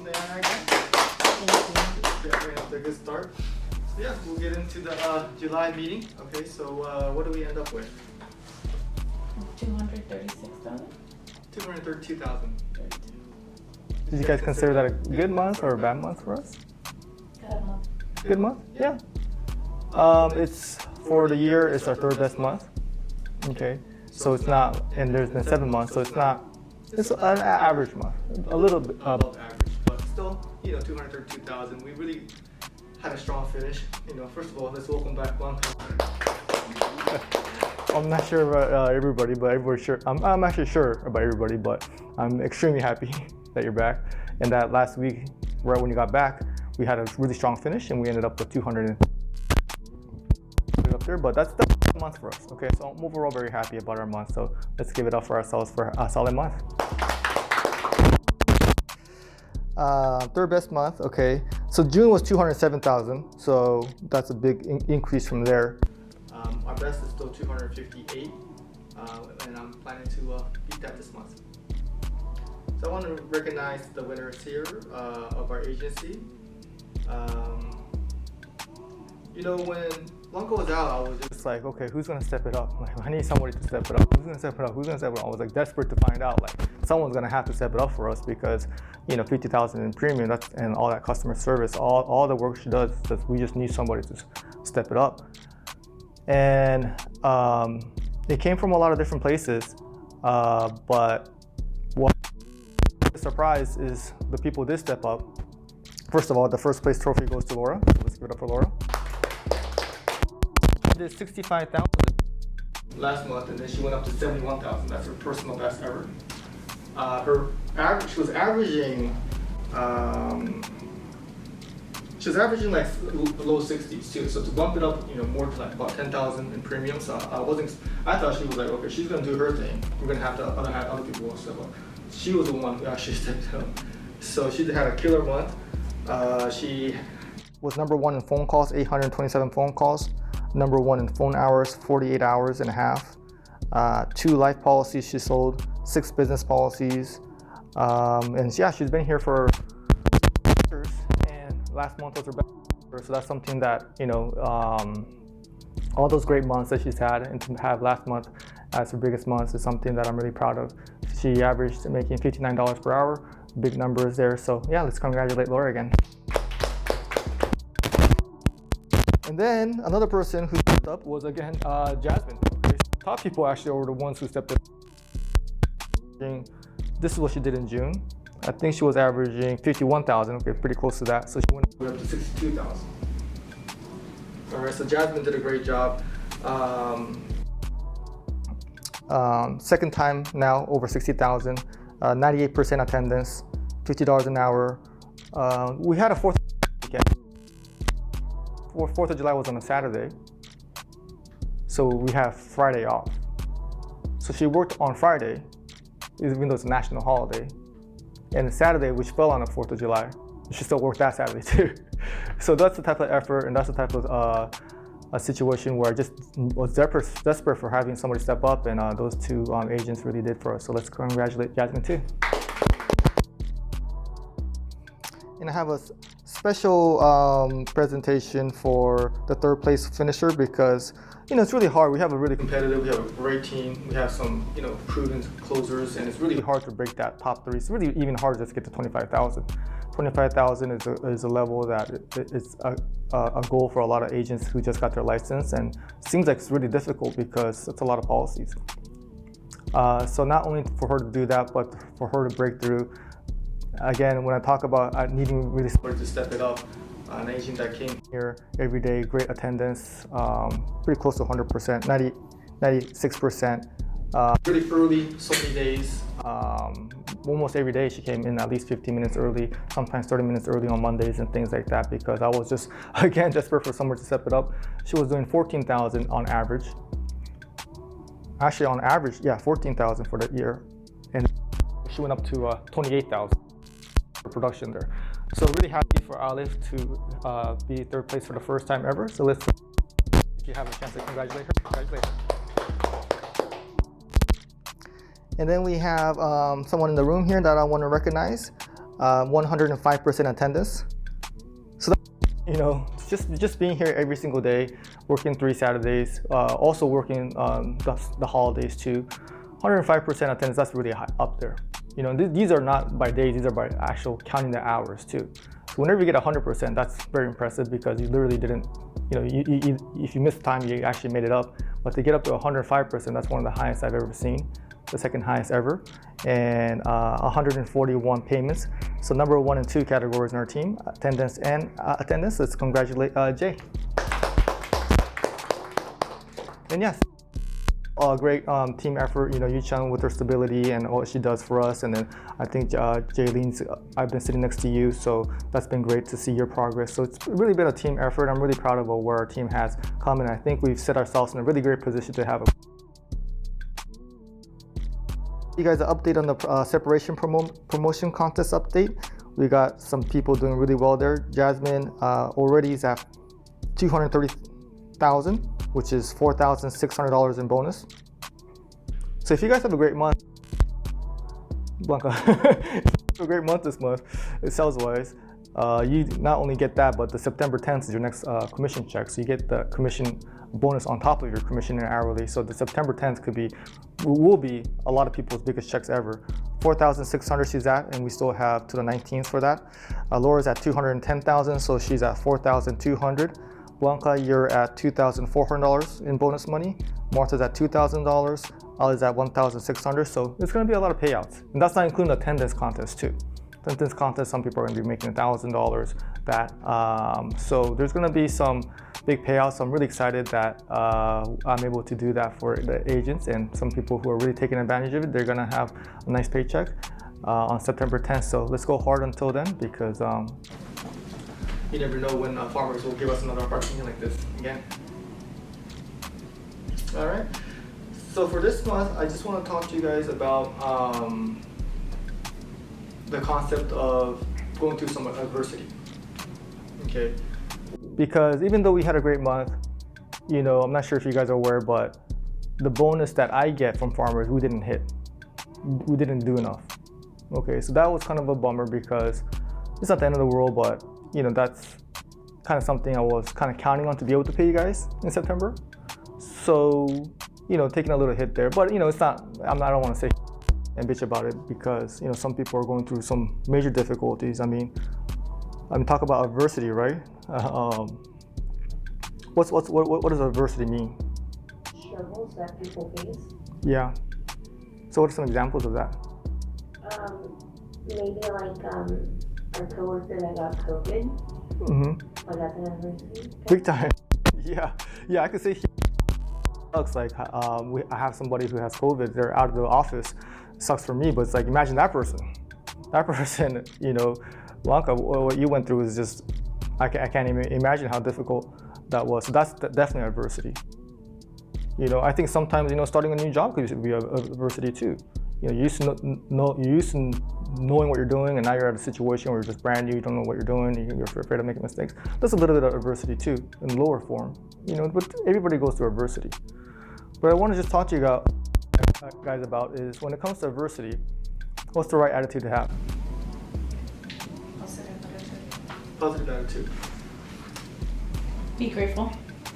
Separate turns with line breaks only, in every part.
Congratulations, Diana, again. Yeah, we're off to a good start. So yeah, we'll get into the July meeting. Okay, so what do we end up with?
236,000.
232,000.
Did you guys consider that a good month or a bad month for us?
Good month.
Good month? Yeah. It's for the year. It's our third best month. Okay. So it's not, and there's been 7 months, so it's not. It's an average month, a little bit
above average, but still, 232,000. We really had a strong finish. First of all, let's welcome back Blanca.
I'm not sure about everybody, but everybody's sure. I'm actually sure about everybody, but I'm extremely happy that you're back. And that last week, right when you got back, we had a really strong finish, and we ended up with 200 up there. But that's the month for us. Okay, so I'm overall very happy about our month. So let's give it up for ourselves for a solid month. Third best month. Okay, so June was 207,000. So that's a big increase from there.
Our best is still 258, and I'm planning to beat that this month. So I want to recognize the winners here of our agency. When Blanco was out, I was just like, okay, who's gonna step it up? Like, I need somebody to step it up. Who's gonna step it up? Who's gonna step it up? I was like desperate to find out. Like, someone's gonna have to step it up for us because, 50,000 in premium, and all that customer service, all the work she does, we just need somebody to step it up. And it came from a lot of different places, but what the surprise is the people did step up. First of all, the first place trophy goes to Laura. So let's give it up for Laura. She did 65,000 last month, and then she went up to 71,000. That's her personal best ever. She was averaging. She was averaging like low 60s too. So to bump it up, more to like about 10,000 in premium. So I thought she was like, okay, she's gonna do her thing. We're gonna have to have other people step up. She was the one who actually stepped up. So she had a killer month. She
was number 1 in phone calls, 827 phone calls. Number 1 in phone hours, 48 hours and a half. 2 life policies she sold, 6 business policies. And yeah, she's been here for years, and last month was her best. So that's something that, all those great months that she's had, and to have last month as her biggest month is something that I'm really proud of. She averaged making $59 per hour, big numbers there. So yeah, let's congratulate Laura again. And then another person who stepped up was again Jasmine. Okay. Top people actually were the ones who stepped up. This is what she did in June. I think she was averaging 51,000. Okay, pretty close to that. So she went
up to 62,000. All right, so Jasmine did a great job.
Second time now over 60,000. 98% attendance, $50 an hour. We had a 4th weekend. 4th of July was on a Saturday, so we have Friday off. So she worked on Friday, even though it's a national holiday, and Saturday, which fell on the 4th of July, she still worked that Saturday too. So that's the type of effort, and that's the type of a situation where I just was desperate for having somebody step up, and those 2 agents really did for us. So let's congratulate Jasmine too. And I have a special presentation for the 3rd place finisher because it's really hard. We have a really competitive, we have a great team, we have some proven closers, and it's really hard to break that top 3. It's really even harder to get to 25,000. 25,000 is a level that it's a goal for a lot of agents who just got their license, and it seems like it's really difficult because it's a lot of policies. So not only for her to do that, but for her to break through. Again, when I talk about needing really somebody to step it up, an agent that came here every day, great attendance, pretty close to 100%, 96%. Really early, so many days. Almost every day she came in at least 15 minutes early, sometimes 30 minutes early on Mondays and things like that, because I was just, again, desperate for someone to step it up. She was doing 14,000 on average. Actually, on average, yeah, 14,000 for the year. And she went up to 28,000 for production there. So really happy for Olive to be 3rd place for the first time ever. So if you have a chance to congratulate her, congratulate her. And then we have someone in the room here that I want to recognize. 105% attendance. So that, just being here every single day, working 3 Saturdays, also working the holidays too. 105% attendance, that's really high up there. These are not by days, these are by actual counting the hours too. So whenever you get 100%, that's very impressive because you literally didn't, if you missed time, you actually made it up. But to get up to 105%, that's one of the highest I've ever seen, the second highest ever, and 141 payments. So number 1 and 2 categories in our team, attendance and attendance. Let's congratulate Jay. And yes, a great team effort. Yu-Chung with her stability and what she does for us, and then I think Jaylene's, I've been sitting next to you, so that's been great to see your progress. So it's really been a team effort. I'm really proud of where our team has come, and I think we've set ourselves in a really great position to have you guys an update on the separation promotion contest update. We got some people doing really well there. Jasmine already is at 230,000, which is $4,600 in bonus. So if you guys have a great month, Blanca, a great month this month, sales-wise, you not only get that, but the September 10th is your next commission check. So you get the commission bonus on top of your commission and hourly. So the September 10th will be a lot of people's biggest checks ever. 4,600 she's at, and we still have to the 19th for that. Laura's at 210,000, so she's at 4,200. Blanca, you're at $2,400 in bonus money. Martha's at $2,000. Ali's at $1,600. So it's going to be a lot of payouts, and that's not including the attendance contest too. Attendance contest, some people are going to be making $1,000. So there's going to be some big payouts. So I'm really excited that I'm able to do that for the agents, and some people who are really taking advantage of it, they're going to have a nice paycheck on September 10th. So let's go hard until then, because you never know when farmers will give us another opportunity like this again. All right. So for this month, I just want to talk to you guys about the concept of going through some adversity. Okay. Because even though we had a great month, I'm not sure if you guys are aware, but the bonus that I get from farmers, we didn't hit. We didn't do enough. Okay, so that was kind of a bummer because it's not the end of the world, but that's kind of something I was kind of counting on to be able to pay you guys in September. So, taking a little hit there, but it's not, I don't want to say and bitch about it because, some people are going through some major difficulties. I mean, talk about adversity, right? What does adversity mean?
Struggles that people face.
Yeah. So what are some examples of that?
Maybe like our coworker that got COVID.
Mm-hmm.
Like that's an adversity.
Big time. Yeah. I could say sucks. Like I have somebody who has COVID. They're out of the office. Sucks for me, but it's like imagine that person. Blanca, what you went through is just I can't even imagine how difficult that was. So that's definitely adversity. I think sometimes starting a new job could be adversity too. You used to knowing what you're doing, and now you're at a situation where you're just brand new. You don't know what you're doing. You're afraid of making mistakes. That's a little bit of adversity too, in lower form. But everybody goes through adversity. What I want to just talk to you guys about is when it comes to adversity, what's the right attitude to have? Positive attitude.
Be grateful.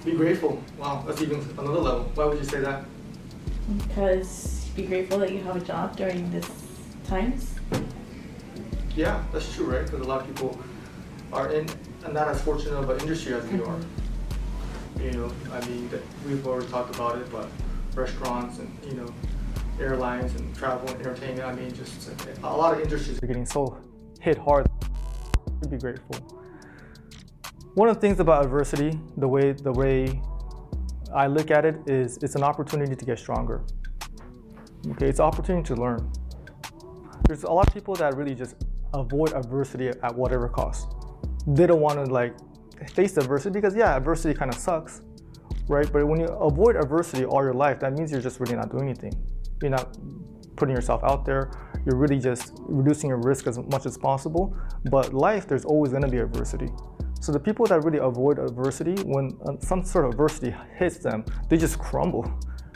Be grateful. Wow, that's even another level. Why would you say that?
Because be grateful that you have a job during this times.
Yeah, that's true, right? Because a lot of people are in not as fortunate of an industry as we are. We've already talked about it, but restaurants and airlines and travel and entertainment. Just a lot of industries are getting so hit hard. Be grateful. One of the things about adversity, the way I look at it is it's an opportunity to get stronger. Okay, it's an opportunity to learn. There's a lot of people that really just avoid adversity at whatever cost. They don't want to face adversity because adversity kind of sucks, right? But when you avoid adversity all your life, that means you're just really not doing anything. You're not putting yourself out there. You're really just reducing your risk as much as possible. But life, there's always going to be adversity. So the people that really avoid adversity, when some sort of adversity hits them, they just crumble.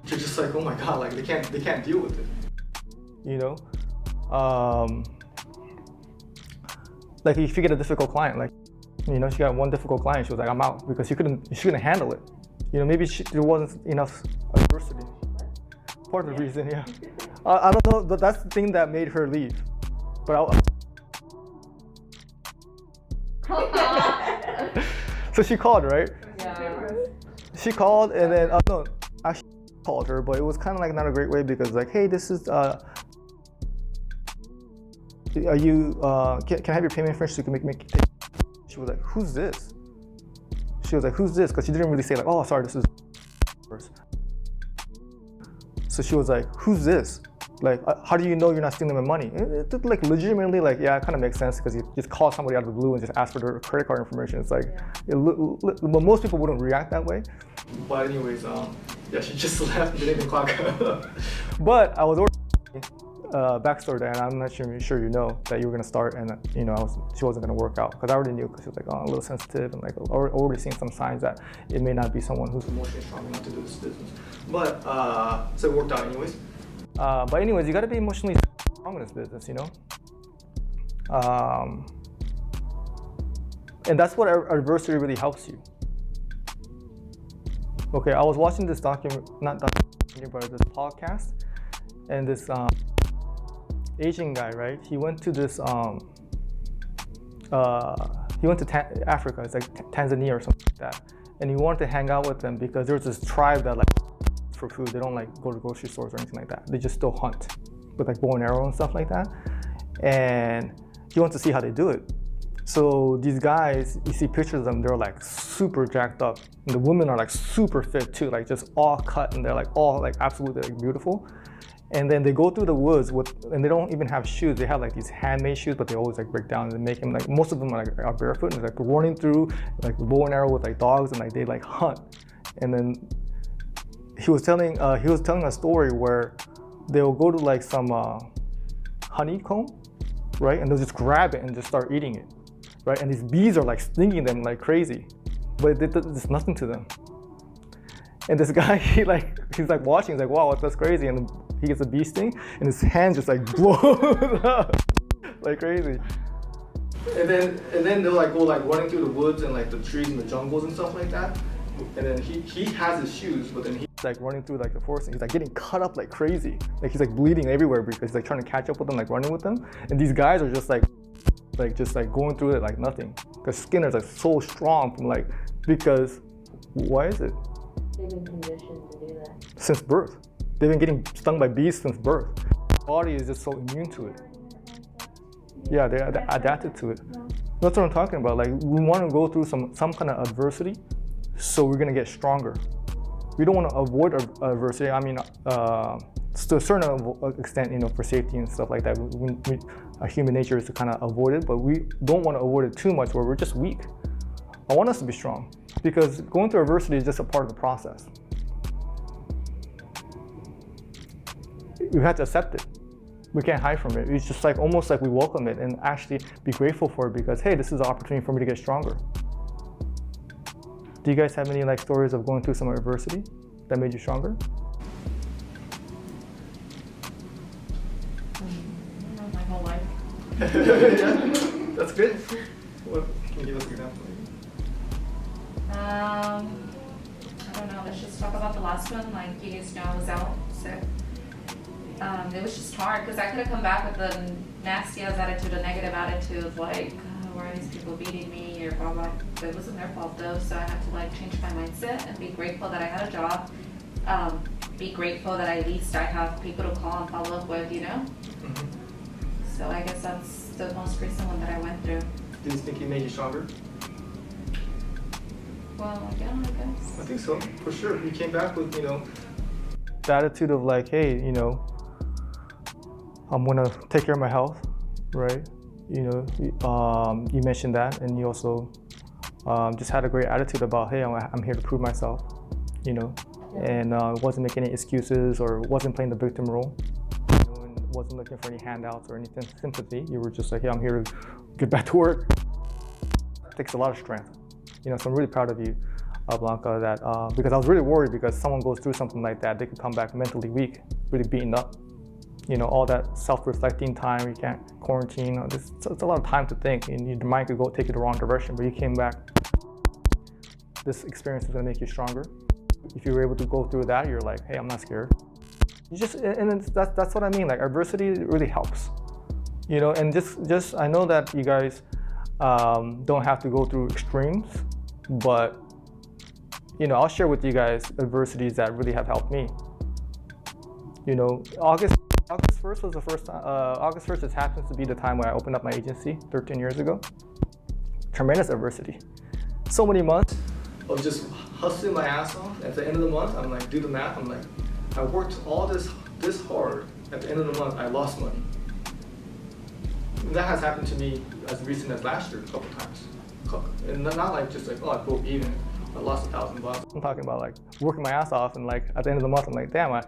You're just like, oh my God, they can't deal with it.
Like if you get a difficult client, like, you know, she got one difficult client, she was like, I'm out, because she couldn't handle it. You know, maybe there wasn't enough adversity. Part of the reason, yeah. I don't know, but that's the thing that made her leave. But so she called, right?
Yeah.
She called, and then no, I called her, but it was kind of like not a great way, because like, hey, this is are you can I have your payment information so you can make take. She was like, who's this? She was like, who's this? Because she didn't really say like, oh, sorry, this is first. So she was like, who's this? Like, how do you know you're not stealing my money? It like legitimately, like, yeah, it kind of makes sense, because you just call somebody out of the blue and just ask for their credit card information. It's like, but most people wouldn't react that way. But anyways, yeah, she just left and didn't even clock out. But I was backstory there, and I'm not sure you know that you were gonna start, and you know she wasn't gonna work out, because I already knew, because she was like, oh, a little sensitive, and like already seeing some signs that it may not be someone who's emotionally strong enough to do this business. But so it worked out anyways. But anyways, you gotta be emotionally strong in this business, you know. And that's what adversity really helps you. Okay, I was watching this not documentary, but this podcast, and this Asian guy, right? He went to this he went to Africa. It's like Tanzania or something like that, and he wanted to hang out with them because there's this tribe that like for food. They don't like go to grocery stores or anything like that. They just still hunt with like bow and arrow and stuff like that. And he wants to see how they do it. So these guys, you see pictures of them, they're like super jacked up. And the women are like super fit too, like just all cut, and they're like all like absolutely like beautiful. And then they go through the woods and they don't even have shoes. They have like these handmade shoes, but they always like break down and they make them like, most of them are barefoot and like running through like bow and arrow with like dogs, and like they like hunt. And then he was telling a story where they'll go to like some honeycomb, right? And they'll just grab it and just start eating it, right? And these bees are like stinging them like crazy, but it's nothing to them. And this guy, he's like watching, he's like, wow, that's crazy. And he gets a bee sting, and his hands just like blow up like crazy. And then they'll like go like running through the woods and like the trees and the jungles and stuff like that. And then he has his shoes, but then he's like running through like the forest, and he's like getting cut up like crazy. Like he's like bleeding everywhere because he's like trying to catch up with them, like running with them. And these guys are just like going through it like nothing. Because skin is like so strong from like, because why is it?
They've been conditioned to do that.
Since birth. They've been getting stung by bees since birth. The body is just so immune to it. Yeah, they're adapted to it. That's what I'm talking about. Like, we want to go through some kind of adversity, so we're gonna get stronger. We don't want to avoid adversity. I mean, to a certain extent, you know, for safety and stuff like that, our human nature is to kind of avoid it, but we don't want to avoid it too much where we're just weak. I want us to be strong, because going through adversity is just a part of the process. We have to accept it. We can't hide from it. It's just like almost like we welcome it and actually be grateful for it, because hey, this is an opportunity for me to get stronger. Do you guys have any like stories of going through some adversity that made you stronger?
My whole life.
Yeah, that's good. What can you give us an example?
I don't know, let's just talk about the last one. Like, you guys know, I was out sick. It was just hard because I could have come back with a nasty ass attitude, a negative attitude, like, why are these people beating me or blah blah. But it wasn't their fault though, so I had to like change my mindset and be grateful that I had a job. Be grateful that at least I have people to call and follow up with, you know? Mm-hmm. So I guess that's the most recent one that I went through.
Do you think it made you stronger?
Well, yeah, I guess.
I think so, for sure. You came back with, you know, the attitude of like, hey, you know, I'm gonna take care of my health, right? You know, you mentioned that, and you also just had a great attitude about, hey, I'm here to prove myself, you know, and wasn't making any excuses or wasn't playing the victim role, you know, and wasn't looking for any handouts or anything, sympathy. You were just like, hey, I'm here to get back to work. It takes a lot of strength, you know, so I'm really proud of you, Blanca, that because I was really worried because someone goes through something like that, they could come back mentally weak, really beaten up. all that self-reflecting time. You can't quarantine. It's a lot of time to think, and your mind could go take you the wrong direction. But you came back. This experience is going to make you stronger. If you were able to go through that, you're like, hey, I'm not scared. That's what I mean. Like, adversity really helps. And just I know that you guys don't have to go through extremes, but I'll share with you guys adversities that really have helped me. August 1st was the first time. August 1st just happens to be the time when I opened up my agency 13 years ago. Tremendous adversity. So many months of just hustling my ass off. At the end of the month, I'm like, do the math. I'm like, I worked all this hard. At the end of the month, I lost money. That has happened to me as recent as last year a couple times. And not like just like, I broke even. I lost $1,000. I'm talking about like working my ass off, and like at the end of the month, I'm like, damn,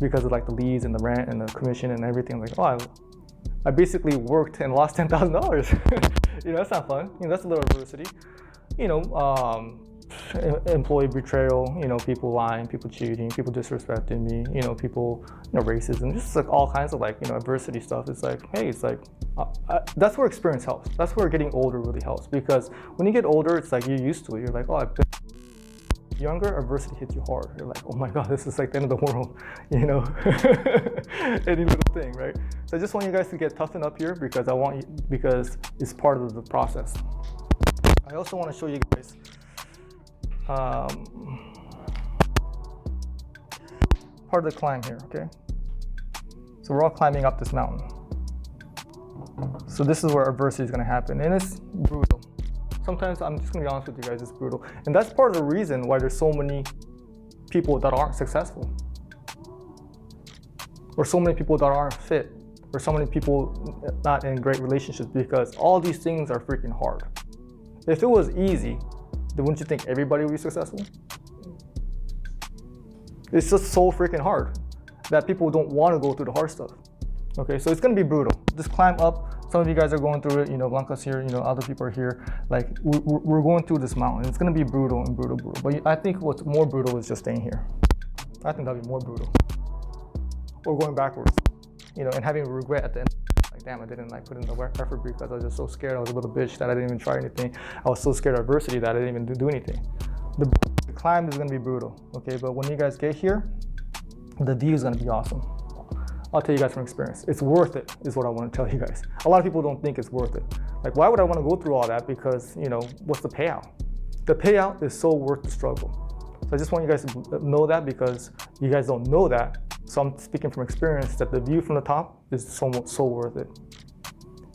because of like the leads and the rent and the commission and everything, I'm like, I basically worked and lost $10,000. That's not fun. That's a little adversity. Employee betrayal, people lying, people cheating, people disrespecting me, people, racism, just like all kinds of like, adversity stuff. It's like, hey, it's like, that's where experience helps. That's where getting older really helps, because when you get older, it's like you're used to it. You're like, I've been younger, adversity hits you hard. You're like, oh my God, this is like the end of the world, any little thing, right? So I just want you guys to get toughened up here, because because it's part of the process. I also want to show you guys part of the climb here, okay? So we're all climbing up this mountain. So this is where adversity is going to happen, and it's brutal. Sometimes, I'm just going to be honest with you guys, it's brutal. And that's part of the reason why there's so many people that aren't successful, or so many people that aren't fit, or so many people not in great relationships, because all these things are freaking hard. If it was easy, then wouldn't you think everybody would be successful? It's just so freaking hard that people don't want to go through the hard stuff. Okay, so it's gonna be brutal. Just climb up. Some of you guys are going through it. Blanca's here. Other people are here. Like we're going through this mountain. It's gonna be brutal and brutal. But I think what's more brutal is just staying here. I think that'd be more brutal. Or going backwards. And having regret at the end. Like, damn, I didn't put in the effort because I was just so scared. I was a little bitch that I didn't even try anything. I was so scared of adversity that I didn't even do anything. The climb is gonna be brutal. Okay, but when you guys get here, the view is gonna be awesome. I'll tell you guys from experience. It's worth it, is what I want to tell you guys. A lot of people don't think it's worth it. Like, why would I want to go through all that? Because, what's the payout? The payout is so worth the struggle. So I just want you guys to know that, because you guys don't know that. So I'm speaking from experience that the view from the top is so worth it.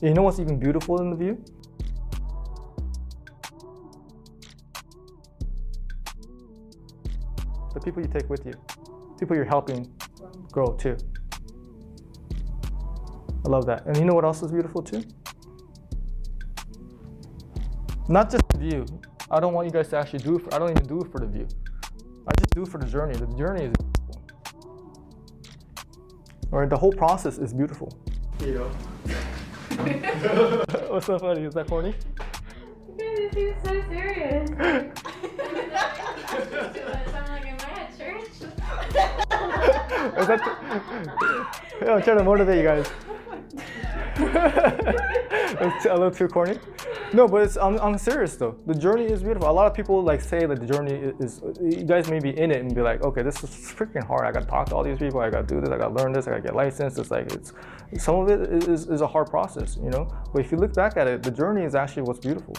And you know what's even beautiful in the view? The people you take with you. People you're helping grow too. I love that. And you know what else is beautiful too? Not just the view. I don't want you guys to actually do it I don't even do it for the view. I just do it for the journey. The journey is beautiful. Or the whole process is beautiful. What's so funny? Is that corny?
This seems so serious.
I'm like, am I at church?
Is that I'm trying to motivate you guys. It's a little too corny. No, but I'm serious though. The journey is beautiful. A lot of people say that the journey is, you guys may be in it and be like, okay, this is freaking hard. I gotta talk to all these people. I gotta do this. I gotta learn this. I gotta get licensed. Some of it is a hard process, But if you look back at it, the journey is actually what's beautiful.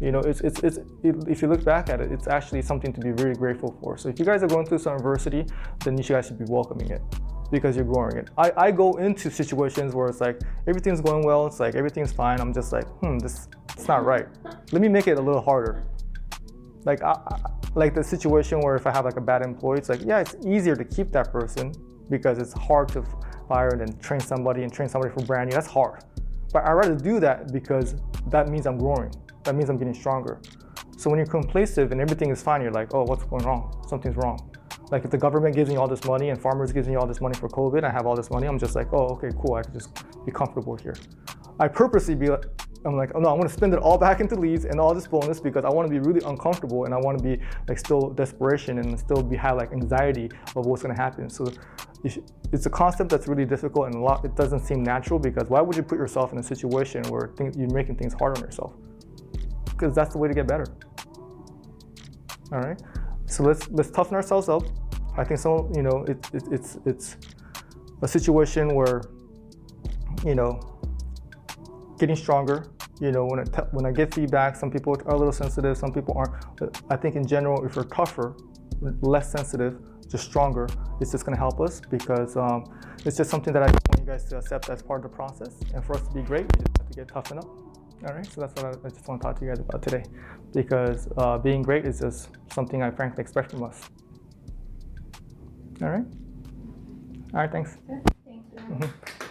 If you look back at it, it's actually something to be very grateful for. So if you guys are going through some adversity, then you guys should be welcoming it, because you're growing it. I go into situations where it's like everything's going well, it's like everything's fine. I'm just like, it's not right. Let me make it a little harder. Like the situation where if I have a bad employee, it's like, yeah, it's easier to keep that person because it's hard to fire and then train somebody for brand new. That's hard. But I'd rather do that because that means I'm growing. That means I'm getting stronger. So when you're complacent and everything is fine, you're like, oh, what's going wrong? Something's wrong. Like if the government gives me all this money and farmers gives me all this money for COVID, I have all this money, I'm just like, oh, okay, cool, I can just be comfortable here. I purposely I'm like, oh no, I want to spend it all back into leads and all this bonus because I want to be really uncomfortable and I want to be like still desperation and still have like anxiety of what's going to happen. So it's a concept that's really difficult and it doesn't seem natural because why would you put yourself in a situation where you're making things hard on yourself? Because that's the way to get better. All right. So let's toughen ourselves up. I think it's a situation where, getting stronger. When I get feedback, some people are a little sensitive, some people aren't. But I think in general, if we're tougher, less sensitive, just stronger, it's just going to help us because it's just something that I want you guys to accept as part of the process. And for us to be great, we just have to get toughened up. All right, so that's what I just want to talk to you guys about today, because being great is just something I frankly expect from us. All right, thanks.
Thanks.
Mm-hmm.